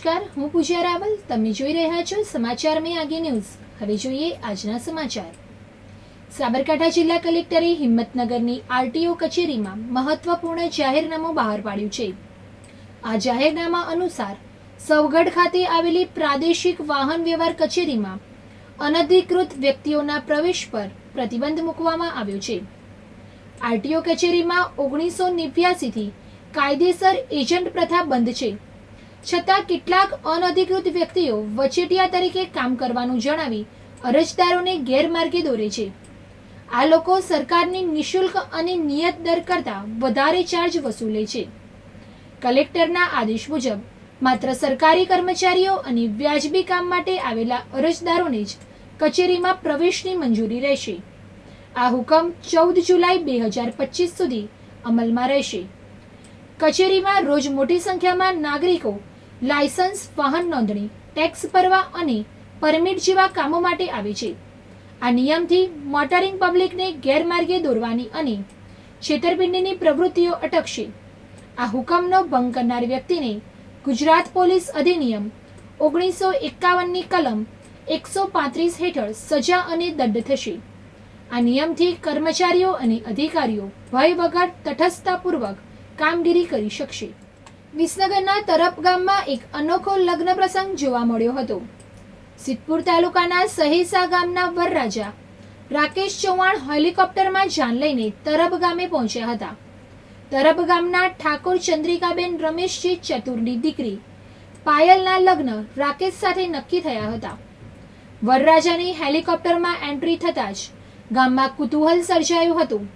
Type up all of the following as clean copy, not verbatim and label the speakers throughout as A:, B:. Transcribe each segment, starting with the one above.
A: નમસ્કાર, હું પૂજા રાવલ. તમે જોઈ રહ્યા છો સમાચાર મેં આગે ન્યૂઝ. હવે જોઈએ આજના સમાચાર. સાબરકાંઠા જિલ્લા કલેક્ટરે હિંમતનગરની આરટીઓ કચેરીમાં મહત્વપૂર્ણ જાહેરનામું બહાર પાડ્યું છે. આ જાહેરનામા અનુસાર સવગઢ ખાતે આવેલી પ્રાદેશિક વાહન વ્યવહાર કચેરીમાં અનધિકૃત વ્યક્તિઓના પ્રવેશ પર પ્રતિબંધ મૂકવામાં આવ્યો છે. આરટીઓ કચેરીમાં 1989 થી કાયદેસર એજન્ટ પ્રથા બંધ છે. છતાં કેટલાક અનધિકૃત વ્યક્તિઓ વચેટિયા તરીકે કામ કરવાનું જણાવી અરજદારોને ગેરમાર્ગે દોરે છે. આ લોકો સરકારની નિઃશુલ્ક અને નિયત દર કરતાં વધારે ચાર્જ વસૂલે છે. કલેક્ટરના આદેશ મુજબ માત્ર સરકારી કર્મચારીઓ અને વ્યાજબી કામ માટે આવેલા અરજદારોને જ કચેરીમાં પ્રવેશની મંજૂરી રહેશે. આ હુકમ 14 જુલાઈ 2025 સુધી અમલમાં રહેશે. કચેરીમાં રોજ મોટી સંખ્યામાં નાગરિકો લાયસન્સ, વાહન નોંધણી, ટેક્સ ભરવા અને પરમિટ જેવા કામો માટે આવે છે. આ નિયમથી મોટરિંગ પબ્લિકને ગેરમાર્ગે દોરવાની અને છેતરપિંડીની પ્રવૃત્તિઓ અટકશે. આ હુકમનો ભંગ કરનાર વ્યક્તિને ગુજરાત પોલીસ અધિનિયમ 1951ની કલમ 135 હેઠળ સજા અને દંડ થશે. આ નિયમથી કર્મચારીઓ અને અધિકારીઓ ભય વગર તટસ્થતાપૂર્વક કામગીરી કરી શકશે. વિસનગરના તરપ ગામમાં એક અનોખો લગ્ન પ્રસંગ જોવા મળ્યો હતો. સિદ્ધપુર તાલુકાના સહેસા ગામના વરરાજા રાકેશ ચૌહાણ હેલિકોપ્ટરમાં જાન લઈને તરબ ગામે પહોંચ્યા હતા. તરબ ગામના ઠાકોર ચંદ્રિકાબેન રમેશજી ચતુરની દીકરી પાયલના લગ્ન રાકેશ સાથે નક્કી થયા હતા. વરરાજાની હેલિકોપ્ટરમાં એન્ટ્રી થતાં જ ગામમાં કુતૂહલ સર્જાયું હતું.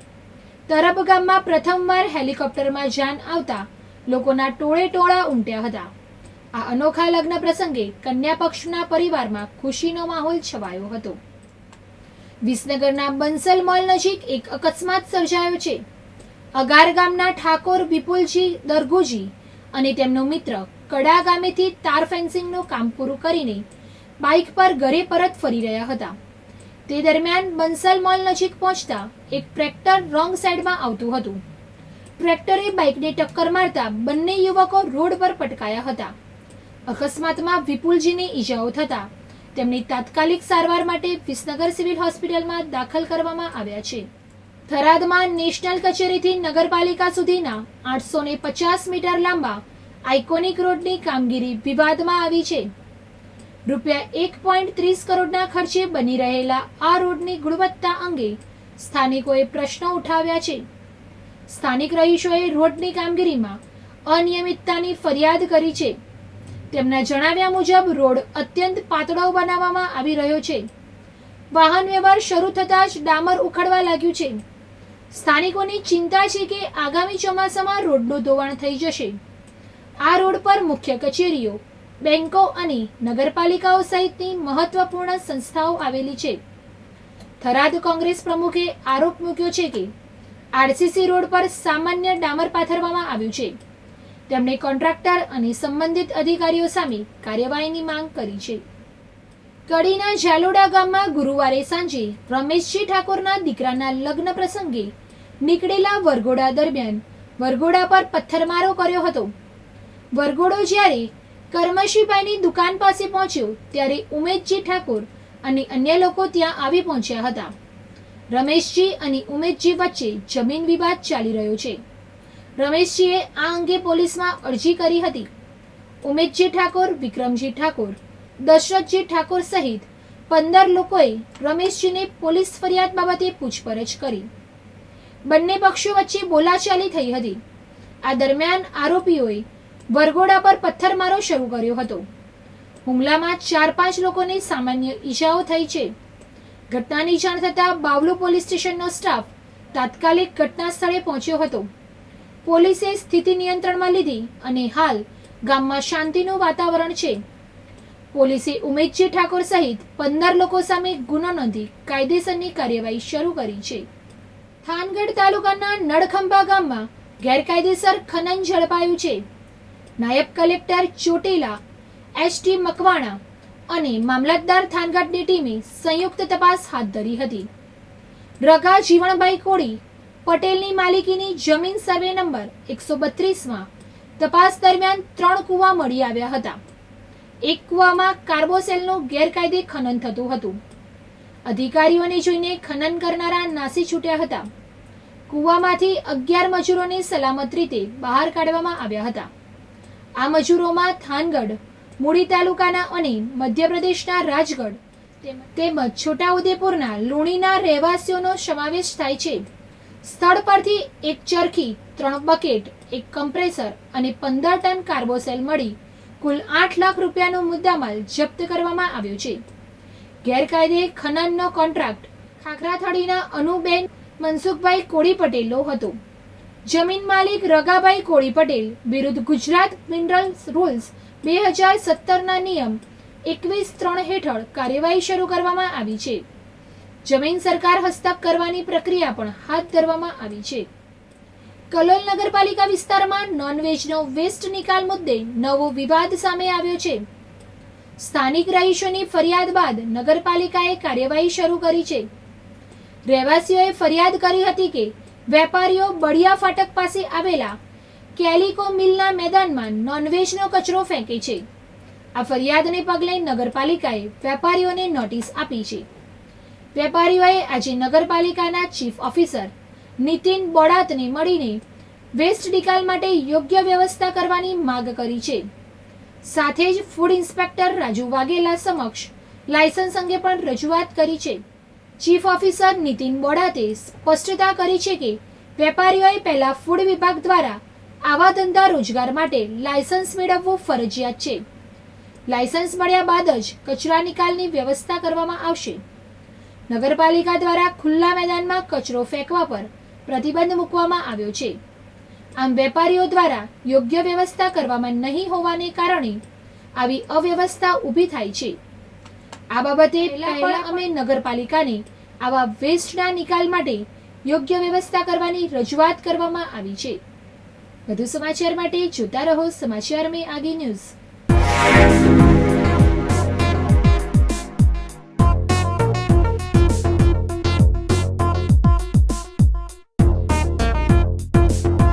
A: તરબ ગામમાં પ્રથમવાર હેલિકોપ્ટરમાં જાન આવતા લોકોના ટોળે ટોળા ઉમટ્યા હતા. આ અનોખા લગ્ન પ્રસંગે કન્યા પક્ષના પરિવારમાં ખુશીનો માહોલ છવાયો હતો. વિસનગરના બંસલ મોલ નજીક એક અકસ્માત સર્જાયો છે. અગાર ગામના ઠાકોર વિપુલજી દરગુજી અને તેમનો મિત્ર કડા ગામેથી તાર ફેન્સિંગનું કામ પૂરું કરીને બાઇક પર ઘરે પરત ફરી રહ્યા હતા. તે દરમિયાન બંસલ મોલ નજીક પહોંચતા એક ટ્રેક્ટર રોંગ સાઈડમાં આવતું હતું. ટ્રેક્ટરે બાઇકને ટક્કર મારતા બંને યુવકો રોડ પર પટકાયા હતા. અકસ્માતમાં વિપુલજીને ઈજાઓ થતા તેમની તાત્કાલિક સારવાર માટે વિસનગર સિવિલ હોસ્પિટલમાં દાખલ કરવામાં આવ્યા છે. થરાદમાં નેશનલ કચેરીથી નગરપાલિકા સુધીના 850 મીટર લાંબા આઇકોનિક રોડની કામગીરી વિવાદમાં આવી છે. રૂપિયા 1.30 કરોડના ખર્ચે બની રહેલા આ રોડની ગુણવત્તા અંગે સ્થાનિકોએ પ્રશ્નો ઉઠાવ્યા છે. સ્થાનિક રહીશોએ રોડની કામગીરીમાં અનિયમિતતાની ફરિયાદ કરી છે. તેમના જણાવ્યા મુજબ રોડ અત્યંત પાતળો બનાવવામાં આવી રહ્યો છે. વાહન વ્યવહાર શરૂ થતાં જ ડામર ઉખડવા લાગ્યું છે. સ્થાનિકોની ચિંતા છે કે આગામી ચોમાસામાં રોડનું ધોવાણ થઈ જશે. આ રોડ પર મુખ્ય કચેરીઓ, બેંકો અને નગરપાલિકાઓ સહિતની મહત્વપૂર્ણ સંસ્થાઓ આવેલી છે. થરાદ કોંગ્રેસ પ્રમુખે આરોપ મૂક્યો છે કે આરસીસી રોડ પર સામાન્ય ડામર પાથરવામાં આવ્યું છે. તેમણે કોન્ટ્રાક્ટર અને સંબંધિત અધિકારીઓ સામે કાર્યવાહીની માંગ કરી છે. કડીના ઝાલોડા ગામમાં ગુરુવારે સાંજે રમેશજી ઠાકોરના દીકરાના લગ્ન પ્રસંગે નીકળેલા વરઘોડા દરમિયાન વરઘોડા પર પથ્થરમારો કર્યો હતો. વરઘોડો જ્યારે કરમશીભાઈની દુકાન પાસે પહોંચ્યો ત્યારે ઉમેશજી ઠાકોર અને અન્ય લોકો ત્યાં આવી પહોંચ્યા હતા. રમેશજી અને ઉમેશજી વચ્ચે જમીન વિવાદ ચાલી રહ્યો છે. રમેશજીએ આ અંગે પોલીસમાં અરજી કરી હતી. ઉમેશજી ઠાકોર, વિક્રમજી ઠાકોર, દશરથજી ઠાકોર સહિત 15 લોકોએ રમેશજીને પોલીસ ફરિયાદ બાબતે પૂછપરછ કરી. બંને પક્ષો વચ્ચે બોલાચાલી થઈ હતી. આ દરમિયાન આરોપીઓએ વરઘોડા પર પથ્થરમારો શરૂ કર્યો હતો. હુમલામાં 4-5 લોકોને સામાન્ય ઈજાઓ થઈ છે. ઘટનાની જાણ થતાં બાવલુ પોલીસ સ્ટેશનનો સ્ટાફ તાત્કાલિક ઘટના સ્થળે પહોંચ્યો હતો. પોલીસે સ્થિતિ નિયંત્રણમાં લીધી અને હાલ ગામમાં શાંતિનું વાતાવરણ છે. પોલીસે ઉમેશજી ઠાકોર સહિત 15 લોકો સામે ગુનો નોંધી કાયદેસરની કાર્યવાહી શરૂ કરી છે. થાનગઢ તાલુકાના નળખંભા ગામમાં ગેરકાયદેસર ખનન ઝડપાયું છે. નાયબ કલેક્ટર ચોટીલા, એસટી મકવાણા અને મામલતદાર થાનગઢની ટીમે સંયુક્ત તપાસ હાથ ધરી હતી. રગા જીવણભાઈ કોળી પટેલની માલિકીની જમીન સર્વે નંબર 132માં તપાસ દરમિયાન 3 કૂવા મળી આવ્યા હતા. એક કૂવામાં કાર્બોસેલનું ગેરકાયદે ખનન થતું હતું. અધિકારીઓને જોઈને ખનન કરનારા નાસી છૂટ્યા હતા. કૂવામાંથી 11 મજૂરોને સલામત રીતે બહાર કાઢવામાં આવ્યા હતા. આ મજૂરોમાં થાનગઢ, મૂળી તાલુકાના અને મધ્યપ્રદેશના રાજગઢ તેમજ છોટાઉદેપુરના લુણીના રહેવાસીઓનો સમાવેશ થાય છે. સ્થળ પરથી એક ચરખી, 3 બકેટ, એક કમ્પ્રેસર અને 15 ટન કાર્બોસેલ મળી કુલ 8 લાખ રૂપિયાનો મુદ્દામાલ જપ્ત કરવામાં આવ્યો છે. ગેરકાયદે ખનનનો કોન્ટ્રાક્ટ ખાખરાથડીના અનુબેન મનસુખભાઈ કોળી પટેલનો હતો. જમીન માલિક રગાભાઈ કોળી પટેલ વિરુદ્ધ ગુજરાત મિનરલ્સ રૂલ્સ 2017ના નિયમ 21(3) હેઠળ કાર્યવાહી શરૂ કરવામાં આવી છે. જમીન સરકાર હસ્તક કરવાની પ્રક્રિયા પણ હાથ ધરવામાં આવી છે. કલોલ નગરપાલિકા વિસ્તારમાં નોનવેજનો વેસ્ટ નિકાલ મુદ્દે નવો વિવાદ સામે આવ્યો છે. સ્થાનિક રહીશોની ફરિયાદ બાદ નગરપાલિકાએ કાર્યવાહી શરૂ કરી છે. રહેવાસીઓએ ફરિયાદ કરી હતી કે વેપારીઓ બળિયા ફાટક પાસે આવેલા કેલિકો મિલના મેદાનમાં નોનવેજનો કચરો ફેંકે છે. આ ફરિયાદને પગલે નગરપાલિકાએ વેપારીઓને નોટિસ આપી છે. વેપારીઓએ આજે નગરપાલિકાના ચીફ ઓફિસર નીતિન બોડાતને મળીને વેસ્ટ નિકાલ માટે યોગ્ય વ્યવસ્થા કરવાની માંગ કરી છે. સાથે જ ફૂડ ઇન્સ્પેક્ટર રાજુ વાઘેલા સમક્ષ લાયસન્સ અંગે પણ રજૂઆત કરી છે. ચીફ ઓફિસર નીતિન બોડાતે સ્પષ્ટતા કરી છે કે વેપારીઓએ પહેલા ફૂડ વિભાગ દ્વારા આવા ધંધા રોજગાર માટે લાયસન્સ મેળવવું ફરજિયાત છે. લાયસન્સ મળ્યા બાદ જ કચરા નિકાલની વ્યવસ્થા કરવામાં આવશે. નગરપાલિકા દ્વારા ખુલ્લા મેદાનમાં કચરો ફેંકવા પર પ્રતિબંધ મૂકવામાં આવ્યો છે. આમ વેપારીઓ દ્વારા યોગ્ય વ્યવસ્થા કરવામાં નહીં હોવાને કારણે આવી અવ્યવસ્થા ઊભી થાય છે. આ બાબતે પહેલા અમે નગરપાલિકાને આવા વેસ્ટના નિકાલ માટે યોગ્ય વ્યવસ્થા કરવાની રજૂઆત કરવામાં આવી છે. વધુ સમાચાર માટે જોતા રહો સમાચાર મેં આગે ન્યૂઝ.